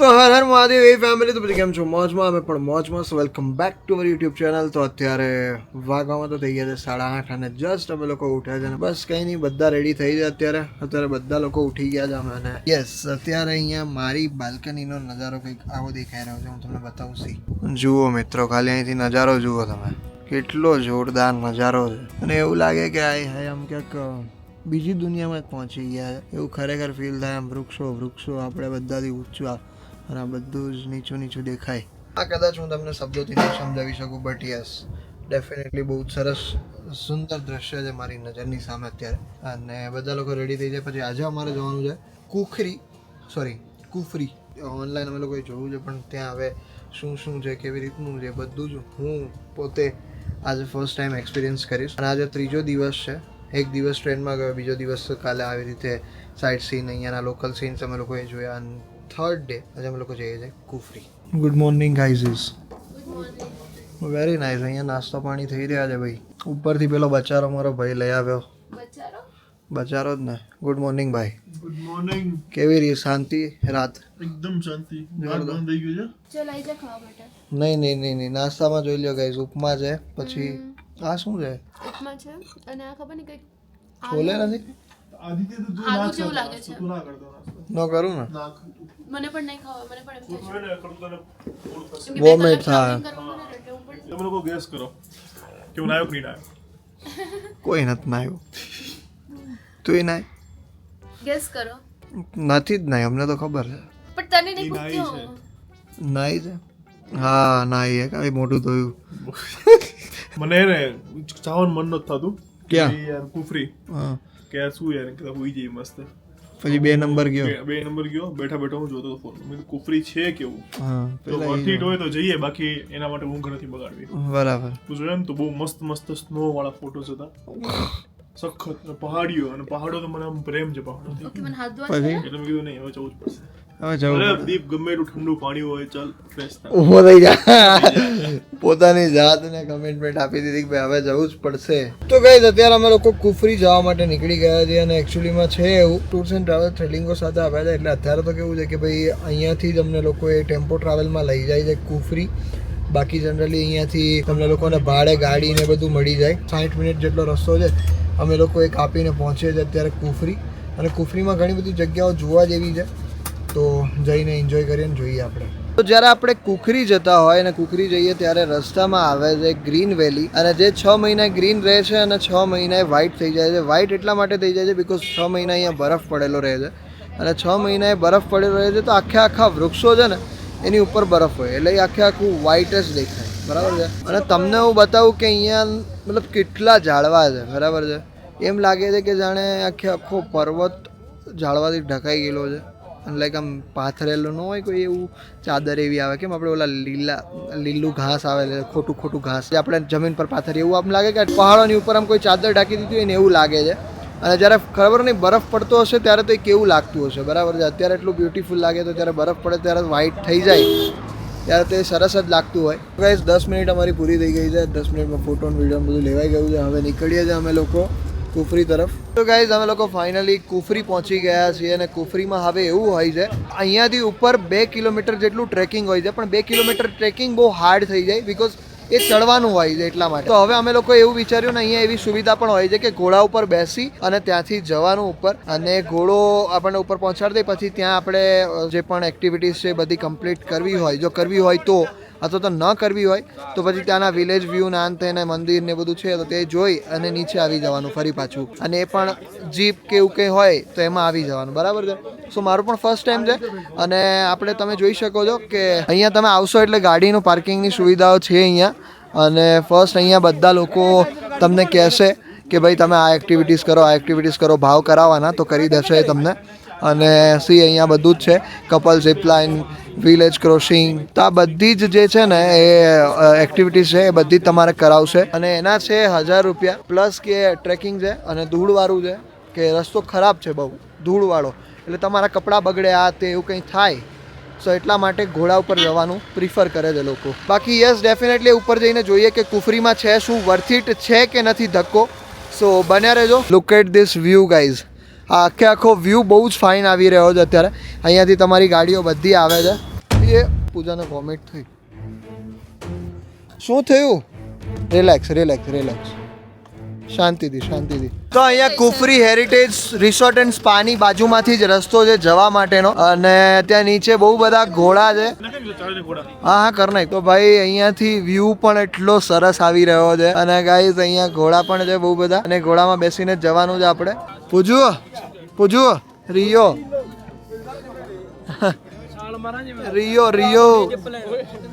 તો હર હર મહાદેવ એ ફેમિલી તો પછી કેમ છો મોજમાં અમે પણ મોજમાં welcome back to our YouTube channel. તો અત્યારે વાગવામાં તો થઈ ગયા છે 8:30 અને જસ્ટ અમે લોકો ઉઠ્યા છે અને બસ કંઈ નહીં બધા રેડી થઈ જાય. અત્યારે બધા લોકો ઉઠી ગયા છે અમે અને યસ અત્યારે અહીંયા મારી બાલ્કનીનો નજારો કંઈક આવો દેખાઈ રહ્યો છે. હું તમને બતાવું છું. જુઓ મિત્રો, ખાલી અહીંથી નજારો જુઓ તમે, કેટલો જોરદાર નજારો છે અને એવું લાગે કે આમ ક્યાંક બીજી દુનિયામાં જ પહોંચી ગયા એવું ખરેખર ફીલ થાય. આમ વૃક્ષો આપણે બધાથી ઊંચા અને આ બધું જ નીચું દેખાય. આ કદાચ હું તમને શબ્દોથી નહીં સમજાવી શકું, બટ યસ ડેફિનેટલી બહુ જ સરસ સુંદર દ્રશ્ય છે મારી નજરની સામે અત્યારે. અને બધા લોકો રેડી થઈ જાય પછી આજે અમારે જવાનું છે કુફરી. ઓનલાઈન અમે લોકોએ જોયું છે પણ ત્યાં હવે શું છે, કેવી રીતનું છે, બધું જ હું પોતે આજે ફર્સ્ટ ટાઈમ એક્સપિરિયન્સ કરીશ. અને આજે ત્રીજો દિવસ છે. એક દિવસ ટ્રેનમાં ગયો, બીજો દિવસ કાલે આવી રીતે સાઇટ સીન અહીંયાના લોકલ સીન્સ અમે લોકોએ જોયા અને થર્ડ ડે આજે અમે લોકો જઈએ છીએ Kufri. Good morning guys. Very nice. અહીંયા નાસ્તો પાણી થઈ રહ્યા છે ભાઈ. ઉપરથી પેલો બચારો મારો ભાઈ લઈ આવ્યો. બચારો જ ને. ગુડ મોર્નિંગ ભાઈ. Good morning. કેવી રહી શાંતિ રાત? એકદમ શાંતિ. બંધ થઈ ગયું છે. ચલ આઈ જા ખાવા બેટા. નહીં નાસ્તામાં જોઈ લ્યો ગાઈઝ, ઉપમા છે, પછી આ શું છે? ઉપમા છે અને આ ખબર નહીં કઈ છોલે નથી? આદિત્ય તો આલુ જેવું લાગે છે. તું ના કરતો નાસ્તો. ન કરું ને? ના મને પણ નહીં ખાવા, મને પણ એમ તું થાય ને કરતો તને ઓળ થશે. છે વોમિટ થાય. તમે લોકો ગેસ કરો કે હું નાયક નહીં નાયક. કોઈ નથી નાયું. તું નાય? ગેસ કરો. નથી જ નાય, અમને તો ખબર છે. પણ તને નહીં ઈ નાઈ પૂછ્યું. નાઈ છે? હા નાઈ હે. કાંઈ મોટું ધોયું. મને ને ચાવન મન નથી થતું. ક્યાં? કે યાર કુફરી હા. કે યાર શું યાર કે હોઈ જઈએ મસ્ત. પછી 2 નંબર ગયો. 2 નંબર ગયો, બેઠા હું જોતો હતો ફોન. મેં કીધું કુફરી છે કેવું? હા તો પેલા વર્થ ઇટ હોય તો જઈએ, બાકી એના માટે ઊંઘ નથી બગાડવી. બરાબર. તું જોયા ને તો બહુ મસ્ત સ્નો વાળા ફોટોસ હતા. સખત પહાડીઓ અને પહાડો તો મને આમ પ્રેમ છે પહાડોથી. ઓકે, મને હાથ ધોવા પછી એટલે મેં કીધું નહીં હવે જવું જ પડશે. હવે જવું અરે પડે. દીપ ગમે એટલું ઠંડુ પાણી હોય ચાલ ફ્રેશ થાય. ઊભો થઈ જા. પોતાની જાતને કમિટમેન્ટ આપી દીધી કે ભાઈ હવે જવું જ પડશે. તો ગાઈઝ અત્યારે અમે લોકો કુફરી જવા માટે નીકળી ગયા છીએ અને એકચ્યુઅલીમાં છે એવું ટૂર્સ એન્ડ ટ્રાવેલ થ્રેડિંગો સાથે આવ્યા છે. એટલે અત્યારે તો કેવું છે કે ભાઈ અહીંયાથી જ અમને લોકો એ ટેમ્પો ટ્રાવેલમાં લઈ જાય છે કુફરી. બાકી જનરલી અહીંયાથી તમને લોકોને ભાડે ગાડી ને બધું મળી જાય. 60 મિનિટ જેટલો રસ્તો છે. અમે લોકો એ કાપીને પહોંચીએ છીએ અત્યારે કુફરી. અને કુફરીમાં ઘણી બધી જગ્યાઓ જોવા જેવી છે, તો જઈને એન્જોય કરીએ ને જોઈએ આપણે. તો જ્યારે આપણે કુફરી જતા હોય અને કુફરી જઈએ ત્યારે રસ્તામાં આવે છે ગ્રીન વેલી, અને જે 6 મહિના ગ્રીન રહે છે અને 6 મહિનાએ વ્હાઇટ થઈ જાય છે. વ્હાઇટ એટલા માટે થઈ જાય છે બિકોઝ 6 મહિના અહીંયા બરફ પડેલો રહે છે અને 6 મહિનાએ બરફ પડેલો રહે છે તો આખા વૃક્ષો છે ને એની ઉપર બરફ હોય એટલે એ આખું વ્હાઇટ જ દેખાય. બરાબર છે. અને તમને હું બતાવું કે અહીંયા મતલબ કેટલા ઝાડવા છે. બરાબર છે. એમ લાગે છે કે જાણે આખો પર્વત ઝાડવાથી ઢકાઈ ગયેલો છે અને લાઈક આમ પાથરેલું ન હોય કોઈ એવું ચાદર એવી આવે. કેમ આપણે ઓલા લીલું ઘાસ આવે છે, ખોટું ઘાસ જે આપણે જમીન પર પાથરીએ એવું આમ લાગે કે પહાડોની ઉપર આમ કોઈ ચાદર ઢાંકી દીધી હોય ને એવું લાગે છે. અને જ્યારે ખબર નહીં બરફ પડતો હશે ત્યારે તો એ કેવું લાગતું હશે. બરાબર છે. અત્યારે એટલું બ્યુટીફુલ લાગે તો ત્યારે બરફ પડે ત્યારે વ્હાઇટ થઈ જાય ત્યારે તો એ સરસ જ લાગતું હોય. ગાઈઝ 10 મિનિટ અમારી પૂરી થઈ ગઈ છે. 10 મિનિટમાં ફોટો વિડીયો બધું લેવાઈ ગયું છે. હવે નીકળીએ છીએ અમે લોકો કુફરી તરફ. તો ગાઈઝ અમે લોકો ફાઇનલી કુફરી પહોંચી ગયા છીએ અને કુફરીમાં હવે એવું હોય છે અહીંયાથી ઉપર 2 કિલોમીટર જેટલું ટ્રેકિંગ હોય છે, પણ 2 કિલોમીટર ટ્રેકિંગ બહુ હાર્ડ થઈ જાય બિકોઝ એ ચડવાનું હોય છે એટલા માટે. તો હવે અમે લોકો એવું વિચાર્યું ને અહીંયા એવી સુવિધા પણ હોય છે કે ઘોડા ઉપર બેસી અને ત્યાંથી જવાનું ઉપર અને ઘોડો આપણને ઉપર પહોંચાડી દે. પછી ત્યાં આપણે જે પણ એક્ટિવિટીઝ છે બધી કમ્પ્લીટ કરવી હોય, જો કરવી હોય તો, અથવા તો ન કરવી હોય તો પછી ત્યાંના વિલેજ વ્યૂ ના અંતે ને મંદિર ને બધું છે તો તે જોઈ અને નીચે આવી જવાનું ફરી પાછું. અને એ પણ જીપ કે એવું કંઈ હોય તો એમાં આવી જવાનું. બરાબર છે. સો મારું પણ ફર્સ્ટ ટાઈમ છે અને આપણે તમે જોઈ શકો છો કે અહીંયા તમે આવશો એટલે ગાડીનું પાર્કિંગની સુવિધાઓ છે અહીંયા. અને ફર્સ્ટ અહીંયા બધા લોકો તમને કહેશે કે ભાઈ તમે આ એક્ટિવિટીઝ કરો, ભાવ કરાવવાના તો કરી દેશે તમને. અને અહીંયા બધું જ છે, કપલ ઝિપલાઇન, વિલેજ ક્રોસિંગ, તો આ બધી જ જે છે ને એ એક્ટિવિટીઝ છે એ બધી તમારે કરાવશે. અને એના છે 1000 રૂપિયા પ્લસ કે ટ્રેકિંગ છે અને ધૂળવાળું છે કે રસ્તો ખરાબ છે બહુ ધૂળવાળો, એટલે તમારા કપડાં બગડે આ તે એવું કંઈ થાય. સો એટલા માટે ઘોડા ઉપર જવાનું પ્રિફર કરે છે લોકો. બાકી યસ ડેફિનેટલી ઉપર જઈને જોઈએ કે કુફરીમાં છે શું, વર્થ ઇટ છે કે નથી ધક્કો. સો બન્યા રહેજો. Look at this view guys. આ આખો વ્યૂ બહુ જ ફાઇન આવી રહ્યો છે અત્યારે. અહીંયાથી તમારી ગાડીઓ બધી આવે છે. એ પૂજાને વોમિટ થઈ. શું થયું? રિલેક્સ રિલેક્સ રિલેક્સ, શાંતિથી. તો અહીંયા કુફરી હેરિટેજ રિસોર્ટ એન્ડ સ્પાની બાજુમાંથી જ રસ્તો છે જવા માટેનો, અને ત્યાં નીચે બહુ બધા ઘોડા છે. હા કર નાખ. તો ભાઈ અહીંયાથી વ્યૂ પણ એટલો સરસ આવી રહ્યો છે, અને ગાઈઝ અહીંયા ઘોડા પણ છે બહુ બધા, અને ઘોડામાં બેસીને જ જવાનું છે આપણે. પૂજુ રિયો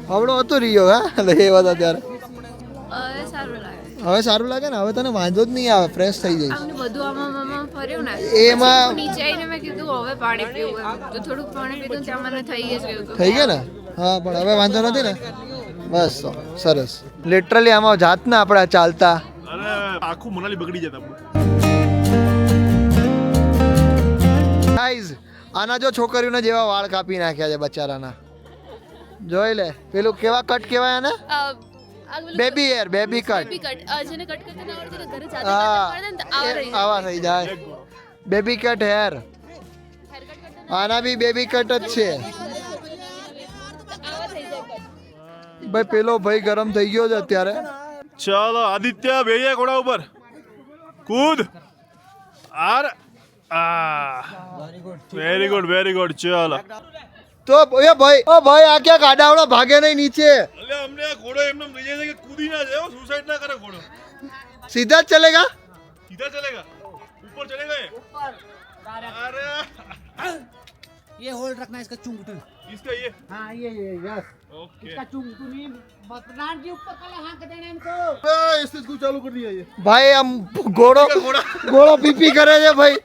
હવડો હતો રિયો. હા એ હતા ત્યારે. હવે સારું લાગે ને? હવે તને વાંધો જ નહીં આવે, ફ્રેશ થઈ જઈશ. આમને બધું આમાં ફર્યું ને એમાં નીચે આવીને મેં કીધું હવે પાણી પીવું એમ. તો થોડુંક પાણી પીધું ત્યાં મને થઈ જ ગયું હતું. થઈ ગયા ને? હા પણ હવે વાંધો નથી ને? બસ તો સરસ. લિટરલી આમાં જાત ને આપણે ચાલતા અરે આખું મનાલી બગડી જતા. ગાઈઝ આના જો છોકરીઓને જેવા વાળ કાપી નાખ્યા છે બચારાના. જોઈ લે પેલું કેવા કટ કહેવાય આને? Baby hair, baby cut. જેને કટ કરતા ના આવડે ને ઘરે જાતે હા કરતા ને તો આવા રહી આવા થઈ જાય. Baby cut hair. આના બી બેબી કટ જ છે ભાઈ. પેલો ભાઈ ગરમ થઈ ગયો છે અત્યારે. ચાલો આદિત્ય બેહીએ ઘોડા ઉપર, કૂદ. Are very good. ચાલો તો એ ભાઈ, ઓ ભાઈ આ ક્યાં ગાડાવડો ભાગે નહીં નીચે? એટલે અમને આ ઘોડો એમને લઈ જાય છે કે કૂદી ના જાય, સુસાઇડ ના કરે ઘોડો. સીધા જ ચલેગા? सीधा चलेगा, ऊपर चलेगा ये. अरे ये होल्ड रखना है इसका चुंगटू. इसका ये. हाँ ये यस. ओके. इसका चुंगटू नहीं बतनान के ऊपर कल हाँ कर देना इनको. इसको चालू कर दिया ये. ભાઈ આમ ઘોડો પીપી કરે છે ભાઈ.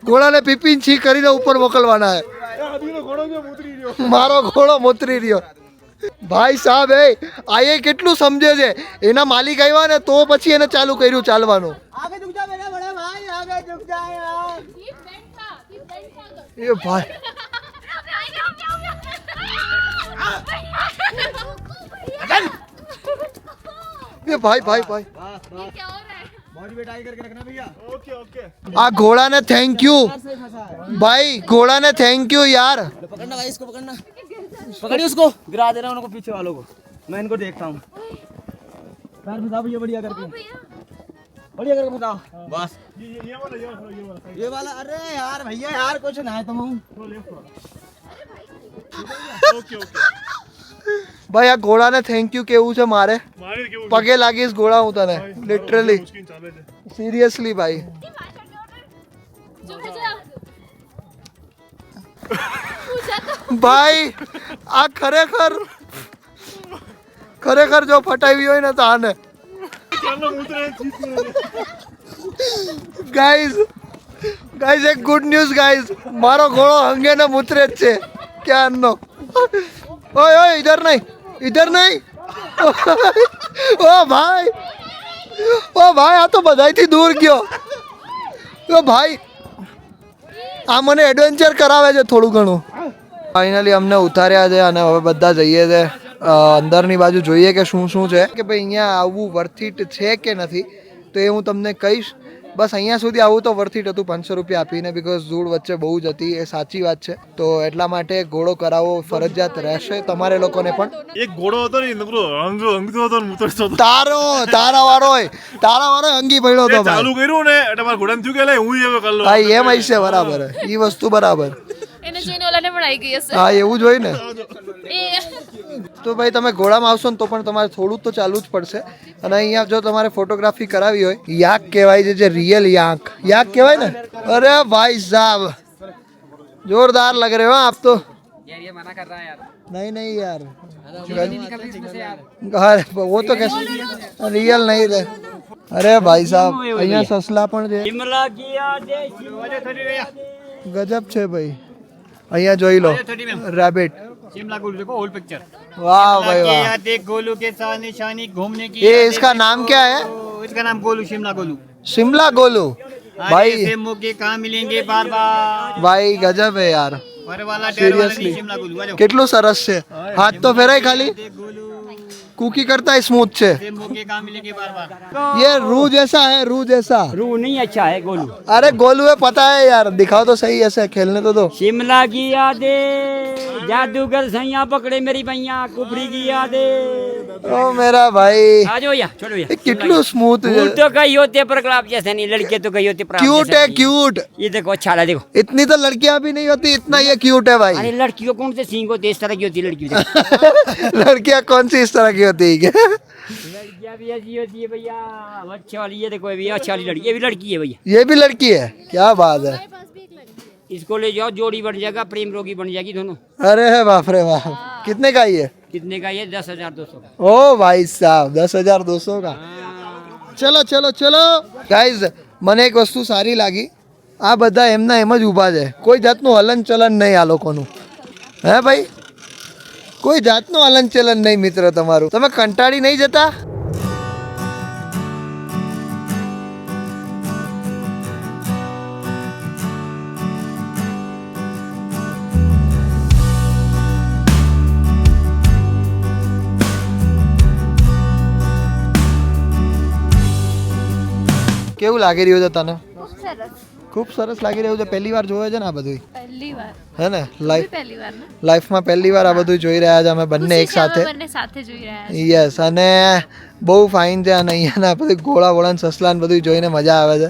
ઘોડાને પીપી છી કરીને ઉપર મોકલવાના છે. घोड़ो जो उतरी रहो. મારો ઘોડો મોતરી રહ્યો. ભાઈ સાહેબ આ એ કેટલું સમજે છે. એના માલિક આવ્યા ને તો પછી એને ચાલુ કર્યું ચાલવાનું. आगे झुक जा मेरा बड़ा भाई, आगे झुक जा यार. એ ભાઈ એ ભાઈ बॉडी पे टाई करके रखना भैया. Okay okay. આ ઘોડાને થેન્ક યુ ભાઈ, ઘોડાને थैंक यू यार. पकड़ना भाई, इसको पकड़ना. पकड़िए उसको, गिरा दे रहा हूँ उनको पीछे वालों को. मैं इनको देखता हूँ. पैर फंसाओ भैया, बढ़िया करके फंसाओ. बस ये वाला ये वाला. अरे यार भैया यार कुछ ना है तुम. Okay okay. ભાઈ આ ઘોડાને થેન્ક યુ કેવું છે મારે. मारे क्यों પગે લાગીશ ઘોડા હું તને, લિટરલી मुश्किल चाले थे. સિરિયસલી ભાઈ. ભાઈ આ ખરેખર જો ફટાવી હોય ને તો આને. ચાલો ઉતરે જીત ગાઈઝ એક ગુડ ન્યૂઝ ગાઈઝ, મારો ઘોડો હંગે ને મૂતરે જ છે ક્યારનો. ઓય ઓય ઇધર નહીં. ઓ ભાઈ આ તો બધાયથી દૂર ગયો. ઓ ભાઈ આ મને એડવેન્ચર કરાવે છે થોડું ઘણું. ફાઇનલી અમને ઉતાર્યા છે અને હવે બધા જઈએ છે અંદરની બાજુ, જોઈએ કે શું છે, કે ભાઈ અહીંયા આવવું વર્થ ઇટ છે કે નથી. તો એ હું તમને કહીશ. બસ અહીંયા સુધી આવું તો વર્થ ઇટ હતું 500 રૂપિયા આપીને, બિકોઝ ધૂળ વચ્ચે બહુ જ હતી, એ સાચી વાત છે. તો એટલા માટે ઘોડો કરાવવો ફરજિયાત રહેશે તમારે લોકોને પણ. એક ઘોડો હતો ને નકરો અંગતો હતો ને મુતરતો હતો. તારા વાળો અંગી પડ્યો હતો ભાઈ. ચાલુ કર્યું ને એટલે મારા ઘોડાને થયું કે લે હું એવો કર લઉં. ભાઈ એમ હશે, બરાબર એ વસ્તુ બરાબર. એને જોઈને ઓલાને પણ આવી ગઈ હશે. હા એવું જ હોય ને. એ તો ભાઈ તમે ઘોડામાં આવશો ને તો પણ તમારે થોડું તો ચાલુ જ પડશે. અને અહીંયા જો તમારે ફોટોગ્રાફી કરાવી હોય, યાક કહેવાય છે, જે રિયલ યાક કહેવાય ને. અરે ભાઈ સાहब जोरदार लग रहे हो आप तो. यार ये मना कर रहा है यार. नहीं यार, निकल रही इसमें से यार. अरे वो तो कैसे रियल नहीं रहे. अरे भाई साहब અહીંયા સસલા પણ છે. शिमला किया दे ગજબ છે ભાઈ. અહીંયા જોઈ લો રેબિટ. शिमला गोलू देखो होल पिक्चर. वाह भाई वाह. देख गोलू के साथ निशानी घूमने की. ये इसका नाम क्या है? इसका नाम गोलू, शिमला गोलू. शिमला गोलू. भाई मौके कहाँ मिलेंगे बार बार. ભાઈ ગજબ હે યાર. वाला સિરિયસલી शिमला गोलू. કેટલું સરસ છે. હાથ તો ફેરાય ખાલી. देख गोलू. कुकी करता है स्मूथ से। मौके काम मिलेंगे बार-बार। ये रू जैसा है, रू जैसा। रू नहीं अच्छा है गोलू। अरे गोलू है पता है यार, दिखाओ तो सही ऐसे, खेलने तो दो। शिमला की यादें, जादूगर सैया पकड़े मेरी भैया, कुफरी की यादें। ओ मेरा भाई, आ जाओ भैया, छोड़ो भैया। कितनू स्मूथ है। फूल तो कहीं होते पर गुलाब जैसे नहीं, लड़के तो कहीं होते पर आप क्यूट जैसे है नहीं। क्यूट। ये देखो अच्छा है, देखो। इतनी तो लड़कियां भी नहीं होती, इतना ये क्यूट है भाई। अरे लड़कियों कौन से सींग होते, इस तरह की होती है लड़की। लड़कियां कौन सी इस तरह की होती है क्या? लड़कियां भी ऐसी होती है भैया, अच्छी वाली। ये देखो, ये भी अच्छी वाली लड़की, ये भी लड़की है भैया। ये भी लड़की है, क्या बात है। इसको ले जाओ, जोड़ी बन जाएगा, प्रेम रोगी बन जाएगी दोनों। अरे है बाप रे बाप, कितने का ये? कितने का ये? 10,200 का। ओ भाई साहब, 10,200 का। ચલો ચલો ચલો ગાઈઝ, મને એક વસ્તુ સારી લાગી, આ બધા એમના એમ જ ઊભા છે, કોઈ જાતનું હલન ચલન નહીં આ લોકોનું, હે ભાઈ? કોઈ જાતનું હલન ચલન નહીં મિત્ર તમારું, તમે કંટાળી નહીં જતા? કેવું લાગી રહ્યું છે તને? ખૂબ સરસ, ખૂબ સરસ લાગી રહ્યું છે. પહેલી વાર જોવે છે ને આ બધું, પહેલી વાર, હે ને? પહેલી વાર ને લાઈફમાં પહેલી વાર આ બધું જોઈ રહ્યા છે અમે બંને એક સાથે. બંને સાથે જોઈ રહ્યા છે. યસ, અને બહુ ફાઇન છે. અને અહીંયાના બધું ગોળા વોળા ને સસલા ને બધું જોઈને મજા આવે છે.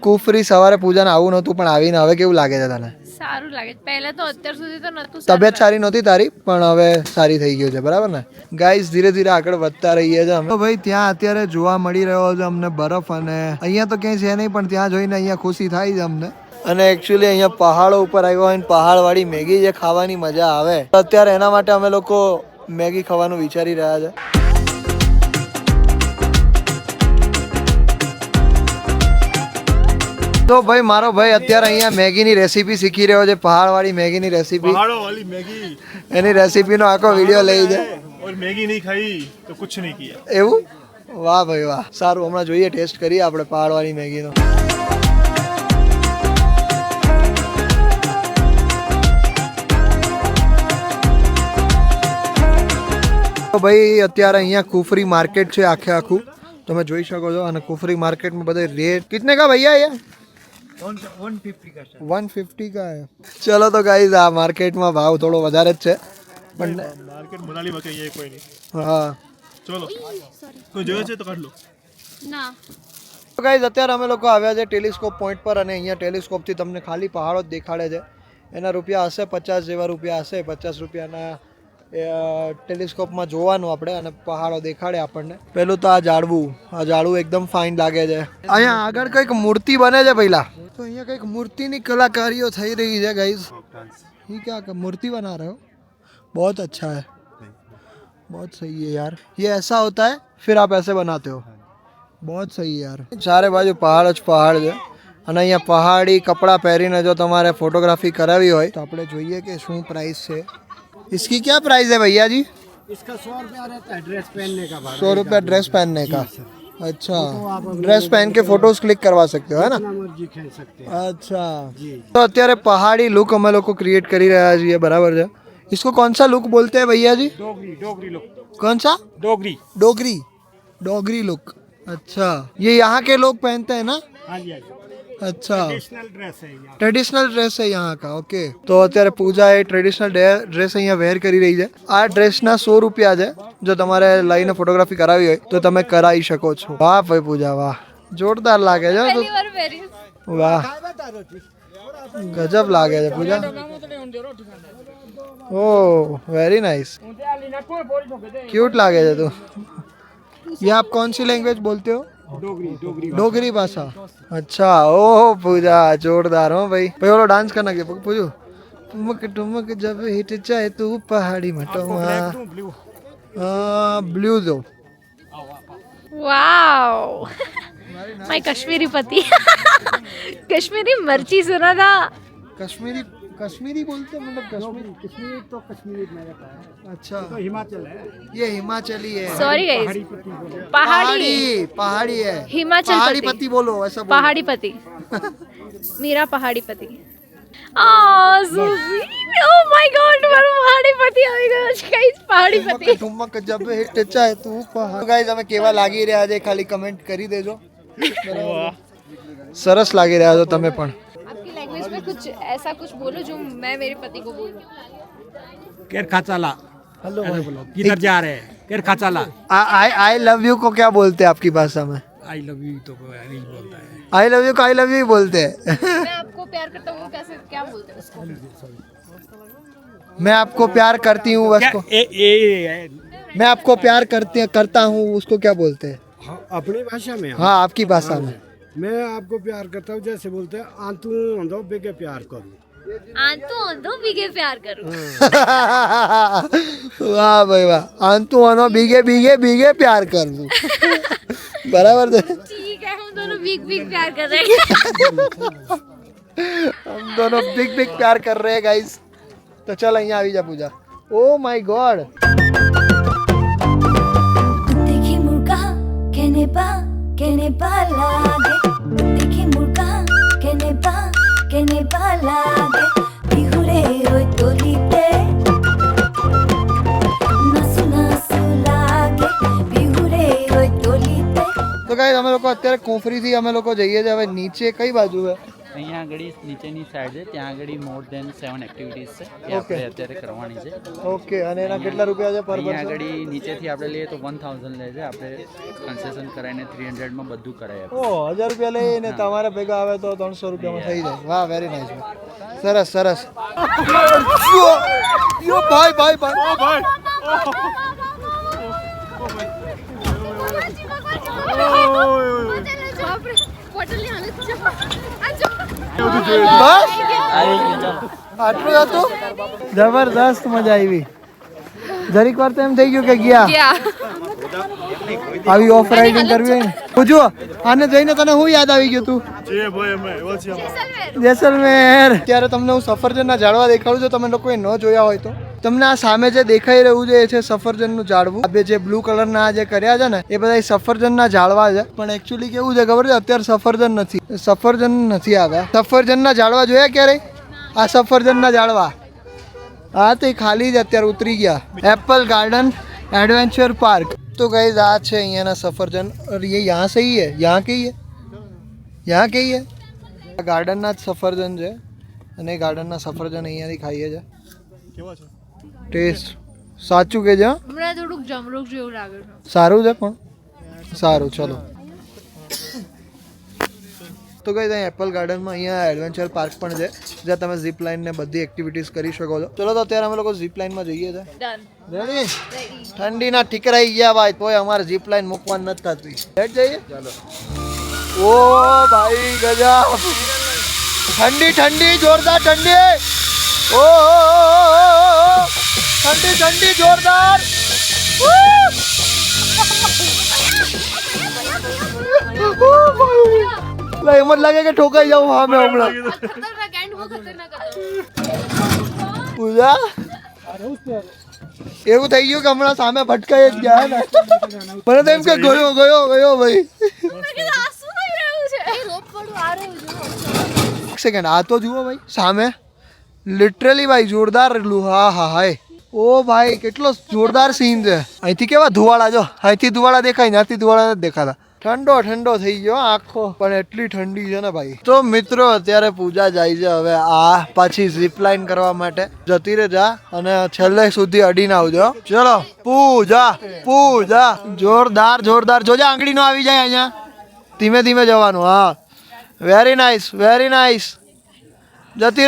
કુફરી સવારે પૂજાને આવું નહોતું, પણ આવીને હવે કેવું લાગે છે તને? સારું લાગે છે. પહેલા તો અત્યાર સુધી તો નતું. તબિયત સારી નહોતી તારી, પણ હવે સારી થઈ ગયું છે, બરાબર ને? ગાઈઝ, ધીરે ધીરે આગળ વધતા રહીએ છીએ અમે. તો ભાઈ ત્યાં અત્યારે જોવા મળી રહ્યો છે અમને બરફ, અને અહીંયા તો ક્યાંય છે નહીં, પણ ત્યાં જોઈને અહીંયા ખુશી થાય છે અમને. અને એકચ્યુઅલી અહીંયા પહાડો ઉપર આવ્યો હોય ને પહાડવાળી મેગી જે ખાવાની મજા આવે, અત્યારે એના માટે અમે લોકો મેગી ખાવાનું વિચારી રહ્યા છે. તો ભાઈ મારો ભાઈ અત્યારે અહીંયા મેગીની રેસીપી શીખી રહ્યો છે, પહાડવાળી મેગીની રેસીપી. पहाड़ों वाली मैगी એની રેસીપીનો આખો વિડીયો લઈ જાય. और मैगी नहीं खाई तो कुछ नहीं किया. એવું? વાહ ભાઈ વાહ, સારું, હમણાં જોઈએ, ટેસ્ટ કરીએ આપણે પહાડવાળી મેગીનો. તો ભાઈ અત્યારે અહીંયા કુફરી માર્કેટ છે આખે આખું, તમે જોઈ શકો છો. અને કુફરી માર્કેટમાં બધા રેટ કિતને કા ભૈયા યાર? 150 का है. चलो तो गाइस, આ માર્કેટમાં ભાવ થોડો વધારે જ છે, પણ मार्केट मनाली में कहीं है कोई नहीं. હા. चलो कोई जगह છે તો કાઢ લો. ના, તો ગાઈઝ અત્યારે અમે લોકો આવ્યા છે ટેલિસ્કોપ પોઈન્ટ પર, અને અહીંયા ટેલિસ્કોપથી તમને ખાલી પહાડો જ દેખાડે છે. એના રૂપિયા હશે 50 જેવા રૂપિયા હશે. 50 રૂપિયાના ટેલિસ્કોપમાં જોવાનું આપણે, અને પહાડો દેખાડે આપણને. પેલું તો આ ઝાડવું એકદમ ફાઇન લાગે છે. અહીંયા આગળ કંઈક મૂર્તિ બને છે પહેલા, તો અહીંયા કંઈક મૂર્તિની કલાકારીઓ થઈ રહી છે ગાઈઝ. ये क्या मूर्ति बना रहे हो? बहुत अच्छा है, बहुत सही है यार. ये ऐसा होता है, फिर आप ऐसे बनाते हो. बहुत सही यार. ચારે બાજુ પહાડ જ પહાડ છે, અને અહીંયા પહાડી કપડાં પહેરીને જો તમારે ફોટોગ્રાફી કરાવી હોય તો આપણે જોઈએ કે શું પ્રાઇસ છે. इसकी क्या प्राइस है भैया जी? इसका 100 रुपया रहता है ड्रेस पहनने का भाड़ा. 100 रुपया ड्रेस पहनने का. अच्छा, ड्रेस पहन के फोटोज क्लिक करवा सकते हो, है ना? जितना मर्जी खेल सकते हैं. अच्छा, तो અત્યારે પહાડી લુક અમે લોકો ક્રિએટ કરી રહ્યા છીએ, બરાબર છે? इसको कौन सा लुक बोलते हैं भैया जी? डोगरी लोग. कौन सा? डोगरी. डोगरी लुक. अच्छा, ये यहाँ के लोग पहनते हैं ना? हाँ जी, हाँ जी. अच्छा, ट्रेडिशनल ड्रेस है यहाँ. ट्रेडिशनल ड्रेस है यहाँ का. ओके, तो અત્યારે પૂજા એ ટ્રેડિશનલ ડ્રેસ અહીંયા વેર કરી રહી છે. આ ડ્રેસના 100 રૂપિયા છે. જો તમારે લઈને ફોટોગ્રાફી કરાવી હોય તો તમે કરાવી શકો છો. વાહ ભાઈ પૂજા, વાહ, જોરદાર લાગે છે. પહેલી વાર પહેર્યું. વાહ, ગજબ લાગે છે પૂજા. ओह वेरी नाइस, क्यूट लागे थे तू. ये आप कौन सी लैंग्वेज बोलते हो? डोगरी भाषा. अच्छा, ओह पूजा जोरदार हो भाई. भाई बोलो डांस करना के पूछो. टुमक टुमक जब हिट जाए तू पहाड़ी मटोमा. ब्लू दो. वाओ, माय कश्मीरी पति. कश्मीरी मिर्ची सुना था. कश्मीरी बोलते हैं, मतलब कश्मीर तो कश्मीर में रहता है. अच्छा, तो हिमाचल है. ये हिमाचली है. सॉरी गाइस, पहाड़ी पहाड़ी है. हिमाचल पहाड़ी पति. पति बोलो, ऐसा बोलो. पहाड़ी पति. मेरा पहाड़ी पति. Oh my god, મારો પહાડી પતિ આવી ગયો છે ગાઈસ. પહાડી પતિ ઠુમક જબ હિટ ચાય તું પહાડ. ગાઈઝ અમે કેવા લાગી રહ્યા છે ખાલી કમેન્ટ કરી દેજો. સરસ લાગી રહ્યા છો તમે પણ. आपकी लैंग्वेज में कुछ ऐसा कुछ बोलो जो मैं मेरे पति को बोलूं. केर खाचाला हेलो बोलो किधर जा रहे हैं केर खाचाला आई लव यू को क्या बोलते हैं आपकी भाषा में? आई लव यू तो नहीं बोलता है आई लव यू को आई लव यू ही बोलते हैं. मैं आपको प्यार करता हूँ वो कैसे क्या बोलते हैं उसको. मैं आपको प्यार करती हूँ उसको मैं आपको प्यार करता हूँ उसको क्या बोलते हैं? अपनी भाषा में हाँ आपकी भाषा में. मैं आपको प्यार करता हूँ जैसे बोलते हैं आंतू अंधो बेके प्यार करूँ आंतू अंधो बीगे प्यार करूं. वाह भाई वाह. आंतू आनो भीगे भीगे भीगे प्यार कर दूं. बराबर है. ठीक है हम दोनों बीग बीग प्यार कर रहे हैं. हम दोनों बिग बिग प्यार कर रहे हैं गाइस. तो चल અહીંયા આવી જા પૂજા. Oh my God. देखी मुर्गा केने बा लागे देखी मुर्गा केने बा लागे बिहुरे ओय तोलीते नसु लागे बिहुरे ओय तोलीते. તો ગાઈસ અમે લોકો અત્યારે કોફરીથી અમે લોકો જઈએ છીએ હવે નીચે કઈ બાજુ છે? અહીંયા આગળ નીચેની સાઈડ છે ત્યાં આગળ મોર દેન 7 એક્ટિવિટીઝ છે એ આપણે અત્યારે કરવાની છે. ઓકે અને એના કેટલા રૂપિયા છે પર અહીંયા પર્સન? આગળ નીચેથી આપણે લઈએ તો 1000 લે છે આપણે કન્સેશન કરાવીને 300 માં બધું કરાય. ઓ 1000 રૂપિયા લઈને તમારા ભેગા આવે તો 300 રૂપિયામાં થઈ જાય. વાહ વેરી નાઇસ. સરસ સરસ. યો ભાઈ ભાઈ ભાઈ. બસ આટલું હતું. જબરદસ્ત મજા આવી. જરીક વાર તો એમ થઈ ગયું કે ગયા આવી ઓફ રાઇડિંગ કરવી હોય ને. પૂછો આને જઈને તને શું યાદ આવી ગયું તું? જે ભાઈ અમે એવા છીએ જેસલમેર. ત્યારે તમને હું સફરજનના ઝાડવા દેખાડું છું. તમે લોકોએ ન જોયા હોય તો તમને આ સામે જે દેખાઈ રહ્યું છે એ છે સફરજનનું ઝાડવું. આ બે જે બ્લુ કલરના જે કર્યા છે ને એ બધા સફરજનના ઝાડવા છે. પણ એકચ્યુઅલી કેવું છે ખબર છે અત્યારે સફરજન નથી આવ્યા. સફરજનના ઝાડવા જોયા ક્યારે? આ સફરજનના ઝાડવા હા તો એ ખાલી જ અત્યારે ઉતરી ગયા. Apple garden adventure park. तो गाइस आज છે અહીંયાના સફરજન. और ये यहाँ से ही है यहाँ के ही है આ ગાર્ડનના જ સફરજન છે અને એ ગાર્ડનના સફરજન અહીંયાથી ખાઈએ છે. કેવા છે ટેસ્ટ સાચું કે છે? હમણાં થોડુંક જમરૂક જેવું લાગે છે. સારું છે પણ સારું. ચલો તો ગાઈસ અહીં એપલ ગાર્ડનમાં અહીંયા એડવેન્ચર પાર્ક પણ છે જ્યાં તમે ઝીપ લાઇન ને બધી એક્ટિવિટીઝ કરી શકો છો. ચલો તો અત્યારે અમે લોકો ઝીપ લાઇનમાં જઈએ છીએ. ડન. રેડી? ઠંડીના ઠીકરાઈ ગયા ભાઈ તોય અમારે ઝીપ લાઇન મૂકવાની નથી થતી. લેટ જઈએ. ચાલો. ઓ ભાઈ ગજબ. ઠંડી જોરદાર ઠંડી. ઓ ઠંડી જોરદાર. એમ જ લાગે કે ઠોકાઈ જાઉં સામે હમણાં. પૂજા એવું થઈ ગયું કે હમણાં સામે ભટકાઈ જ ગયા ને. મને તો એમ કે ગયો ભાઈ. એક સેકન્ડ આ તો જુઓ ભાઈ સામે લિટરલી ભાઈ જોરદાર હા હાય. ઓ ભાઈ કેટલો જોરદાર સીન છે. અહીંથી કેવા ધુવાળા જો અહીંથી ધુવાળા દેખાય ત્યાંથી ધુવાળા નથી દેખાતા. ઠંડો થઈ ગયો આખો પણ એટલી ઠંડી છે ને ભાઈ. તો મિત્રો અત્યારે પૂજા જાય છે હવે આ પાછી ઝીપ લાઇન કરવા માટે. જતી રહે જા અને છેલ્લે સુધી અડીને આવજો. ચલો પૂજા જોરદાર જોજે આંગળી નો આવી જાય અહીંયા. ધીમે જવાનું. હા વેરી નાઇસ. જતી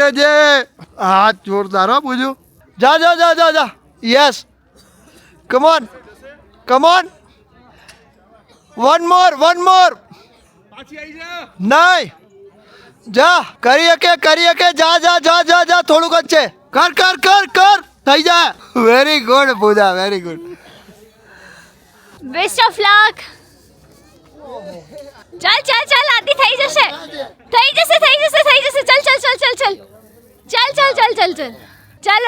રહેજે. હા જોરદાર હો પૂજું. જા yes come on one more નહીં જા કરી કે જા થોડુંક જ છે. કર થઈ જાય. Very good Puja very good. Best of luck. ચાલ આદિ થઈ જશે ચાલ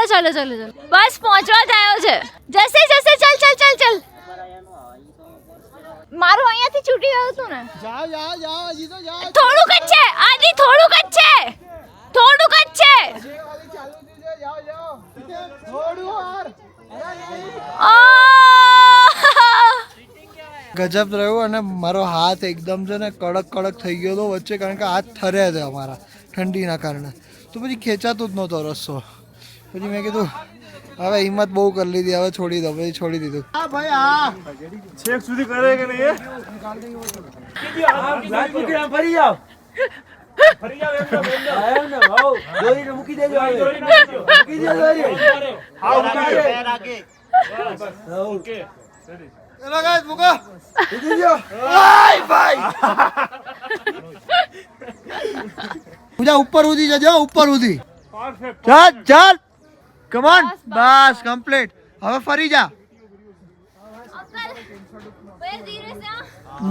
બસ પહોંચવા જ આવ્યો છે. જશે ચાલ મારું અહીંયાથી છૂટી ગયું હતું ને. જા હજી તો જા. થોડુંક જ છે આદિ થોડુંક જ છે. ગજબ રહ્યું અને મારો હાથ એકદમ છે ને કડક કડક થઈ ગયો હતો વચ્ચે, કારણ કે હાથ ઠર્યા છે અમારા ઠંડીના કારણે. તો પછી ખેંચાતું જ નહોતો રસ્સો. પછી મેં કીધું હવે હિંમત બહુ કરી લીધી, હવે છોડી દો. પછી છોડી દીધું. હા ભાઈ હા, છેક સુધી કરે કે નહીં ફરી જાઓ ફરી જાવ એમ આયો ને ભાવ દોરી મૂકી દેજો મૂકી દેજો દોરી હા ઓકે ચલો ગાઈસ મૂકો. મૂકી દેજો આય ભાઈ પૂજા ઉપર ઉધી જજો, ઉપર ઉધી. પરફેક્ટ ચાલ ચાલ કમ ઓન. Bus complete. હવે ફરી જા.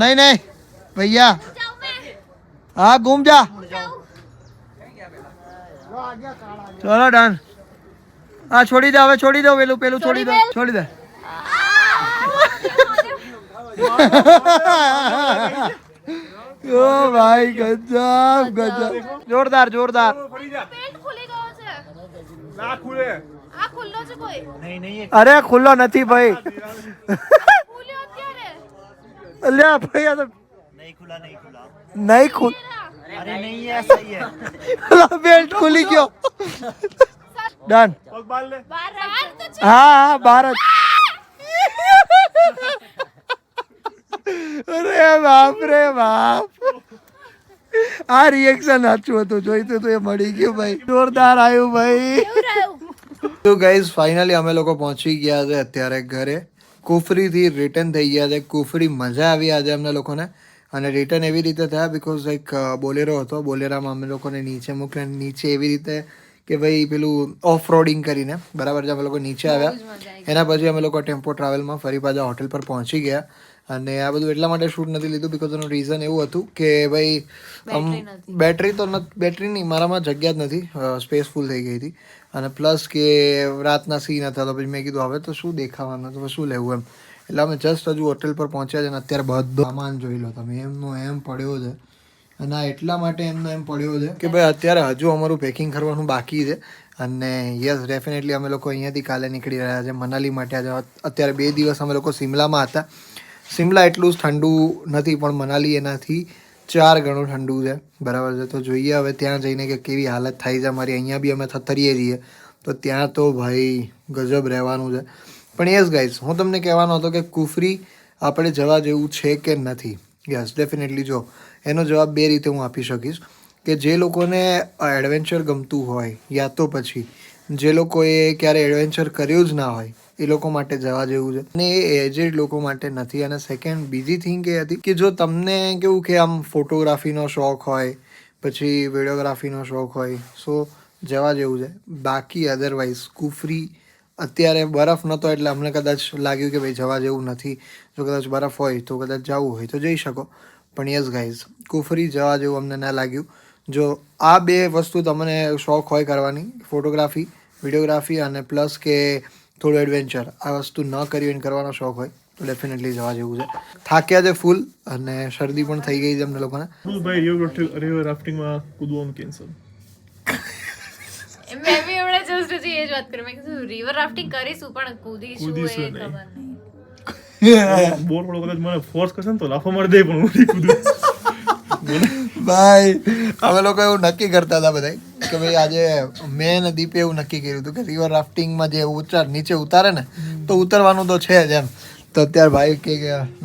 नहीं नहीं भैया, हाँ घूम जा. चलो डन. हाँ छोड़ी दे, હવે છોડી દો. પેલું પેલું છોડી દો, છોડી દે. ઓ ભાઈ ગજબ ગજબ, જોરદાર જોરદાર. ફરી જા પેન્ટ ખુલી ગયો છે. ના ખુલે આ ખુલ્લો છે કોઈ? અરે ખુલ્લો નથી ભાઈ. ખુલ્યો અત્યારે. અલ્યા ભાઈ આ તો નહીં ખુલ. બેલ્ટ ખુલી ગયો. ડન. પગ બાલ લે બહાર તો છે. હા હા બાર જ. અરે બાપ રે બાપ, આ રિએક્શન સાચું હતું. જોઈતું તો એ મળી ગયું ભાઈ. જોરદાર આવ્યું ભાઈ. કેવું રહ્યું? તો ગાઈઝ ફાઇનલી અમે લોકો પહોંચી ગયા છે અત્યારે ઘરે. કુફરીથી રિટર્ન થઈ ગયા છે. કુફરી મજા આવી આજે અમને લોકોને. અને રિટર્ન એવી રીતે થયા બિકોઝ એક બોલેરો હતો, બોલેરામાં અમે લોકોને નીચે મૂક્યા. નીચે એવી રીતે કે ભાઈ પેલું ઓફ રોડિંગ કરીને બરાબર છે અમે લોકો નીચે આવ્યા. એના પછી અમે લોકો ટેમ્પો ટ્રાવેલમાં ફરી પાછા હોટેલ પર પહોંચી ગયા. અને આ બધું એટલા માટે શૂટ નથી લીધું બિકોઝ એનું રીઝન એવું હતું કે ભાઈ બેટરી તો બેટરી નહીં, મારામાં જગ્યા જ નથી, સ્પેસ ફૂલ થઈ ગઈ હતી. અને પ્લસ કે રાતના સીન હતા તો પછી મેં કીધું હવે તો શું દેખાવાનું, તો શું લેવું એમ. એટલે અમે જસ્ટ હજુ હોટેલ પર પહોંચ્યા છે અને અત્યારે બધો સામાન જોઈ લો તમે, એમનો એમ પડ્યો છે. અને આ એટલા માટે એમનો એમ પડ્યો છે કે ભાઈ અત્યારે હજુ અમારું પેકિંગ કરવાનું બાકી છે. અને યસ ડેફિનેટલી અમે લોકો અહીંયાથી કાલે નીકળી રહ્યા છે મનાલી માટે. આજે અત્યારે 2 દિવસ અમે લોકો શિમલામાં હતા. શિમલા એટલું જ ઠંડુ નથી પણ મનાલી એનાથી 4 ગણું ઠંડુ છે બરાબર છે. તો જોઈએ હવે ત્યાં જઈને કે કેવી હાલત થાય છે અમારી. અહીંયા બી અમે થથરીએ છીએ તો ત્યાં તો ભાઈ ગજબ રહેવાનું છે. પણ યસ ગાઈઝ, હું તમને કહેવાનો હતો કે કુફરી આપણે જવા જેવું છે કે નથી. યસ ડેફિનેટલી જો એનો જવાબ 2 રીતે હું આપી શકીશ. કે જે લોકોને એડવેન્ચર ગમતું હોય યા તો પછી જે લોકોએ ક્યારે એડવેન્ચર કર્યું જ ના હોય એ લોકો માટે જવા જેવું છે. અને એ એજેડ લોકો માટે નથી. અને સેકન્ડ બીજી થિંગ એ હતી કે જો તમને કેવું કે આમ ફોટોગ્રાફીનો શોખ હોય, પછી વિડીયોગ્રાફીનો શોખ હોય, સો જવા જેવું છે. બાકી અધરવાઇઝ કુફરી અત્યારે બરફ નહોતો એટલે અમને કદાચ લાગ્યું કે ભાઈ જવા જેવું નથી. જો કદાચ બરફ હોય તો કદાચ જવું હોય તો જઈ શકો. પણ યસ ગાઈઝ, કુફરી જવા જેવું અમને ના લાગ્યું. જો આ 2 વસ્તુ તમને શોખ હોય કરવાની, ફોટોગ્રાફી, વિડીયોગ્રાફી અને પ્લસ કે થોડું એડવેન્ચર, આ વસ્તુ ન કરી હોય કરવાનો શોખ હોય તો ડેફિનેટલી જવા જેવું છે. થાક્યા છે ફૂલ અને શરદી પણ થઈ ગઈ છે અમને લોકોને. ભાઈ રિવર રાફ્ટિંગમાં કૂદવાનું કેન્સલ. મેં બી હમણાં જસ્ટ હજી એ જ વાત કરી. મેં કીધું રિવર રાફ્ટિંગ કરીશું પણ કૂદીશું એ કૂદીશું ખબર નહીં. નહીં. બોર પડો કદાચ મને ફોર્સ કરશે ને તો લાફો મારી દે પણ હું નહીં કૂદું. ભાઈ અમે લોકો એવું નક્કી કરતા હતા બધા કે ભાઈ આજે મેં અને દીપે એવું નક્કી કર્યું હતું કે રિવર રાફ્ટિંગમાં જે નીચે ઉતારે ને તો ઉતરવાનું તો છે જ એમ. તો અત્યારે ભાઈ કે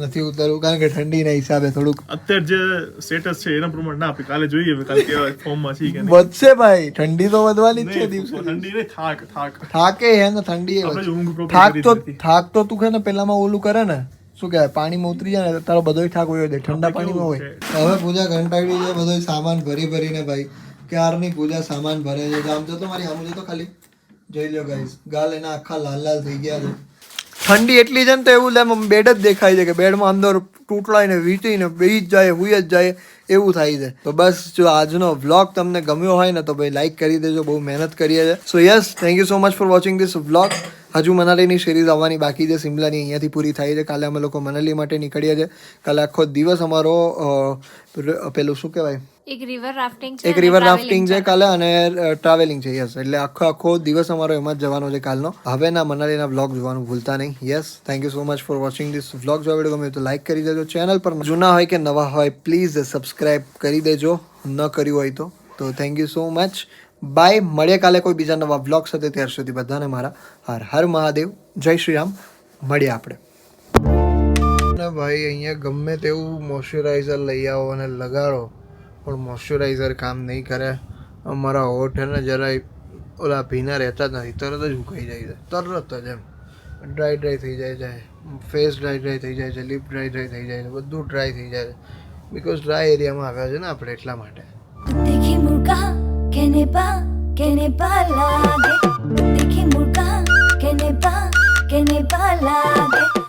નથી ઉતરવું કારણ કે ઠંડીના હિસાબે થોડુંક અત્યારે જે સ્ટેટસ છે એના પ્રમાણે ના આપે. કાલે જોઈએ હવે કાલે કેવા ફોર્મમાં છે કે નહીં. વધશે ભાઈ, ઠંડી તો વધવાની જ છે દિવસે. ઠંડી નહીં, થાક થાકે હે ને ઠંડી આપણે જ ઊંઘ proper થાક કરી તો નથી. થાક તો તું છે ને પેલામાં ઓલું કરે ને શું કહેવાય પાણીમાં ઉતરી જાય ને તારો બધો થાક હોય જાય ઠંડા પાણીમાં હોય. હવે પૂજા કંટાળી છે, બધો સામાન ભરી ભરીને ભાઈ ક્યારની પૂજા સામાન ભરે છે. આમ જતો મારી આમ જતો ખાલી જોઈ લો ગાઈસ, ગાલ એના આખા લાલ લાલ થઈ ગયા છે. ઠંડી એટલી છે ને તો એવું એમ બેડ જ દેખાય છે કે બેડમાં અંદર તૂટલાઈને વીંટીને બેસી જ જાય, હુઈ જ જાય એવું થાય છે. તો બસ જો આજનો વ્લોગ તમને ગમ્યો હોય ને તો ભાઈ લાઈક કરી દેજો, બહુ મહેનત કરીએ છે. સો yes, thank you so much for watching this vlog. હજુ મનાલીની સિરીઝ આવવાની બાકી છે. શિમલાની અહીંયાથી પૂરી થાય છે. કાલે અમે લોકો મનાલી માટે નીકળીએ છીએ. કાલે આખો દિવસ અમારો પેલું શું કહેવાય એક રિવર રાફ્ટિંગ છે એક રિવર રાફ્ટિંગ છે કાલે અને ટ્રાવેલિંગ છે યસ એટલે આખો દિવસ અમારો એમાં જ જવાનો છે કાલનો હવેના મનાલીના વ્લોગ જોવાનું ભૂલતા નહીં yes thank you so much for watching this vlog જો વિડીયો ગમે તો લાઈક કરી દેજો ચેનલ પર જૂના હોય કે નવા હોય પ્લીઝ સબસ્ક્રાઇબ કરી દેજો ન કર્યું હોય તો thank you so much bye મળીએ કાલે કોઈ બીજા નવા વ્લોગ સાથે ત્યાર સુધી બધાને મારા હર હર મહાદેવ જય શ્રી રામ મળીએ આપણે ને ભાઈ અહીંયા ગમે તેવું મોઇશ્ચરાઇઝર લઈ આવો અને લગાડો પણ મોઇશ્ચરાઇઝર કામ નહીં કરે અમારા હોઠ ને જરાય ઓલા ભીના રહેતા જ નથી તરત જ ઉકાઈ જાય છે તરત જ એમ ડ્રાય થઈ જાય છે ફેસ ડ્રાય થઈ જાય છે લિપ ડ્રાય થઈ જાય છે બધું ડ્રાય થઈ જાય છે બિકોઝ ડ્રાય એરિયામાં આવ્યા છે ને આપણે એટલા માટે देखी मुर्गा कहने पा लागे देखी मुर्गा कहने पा लागे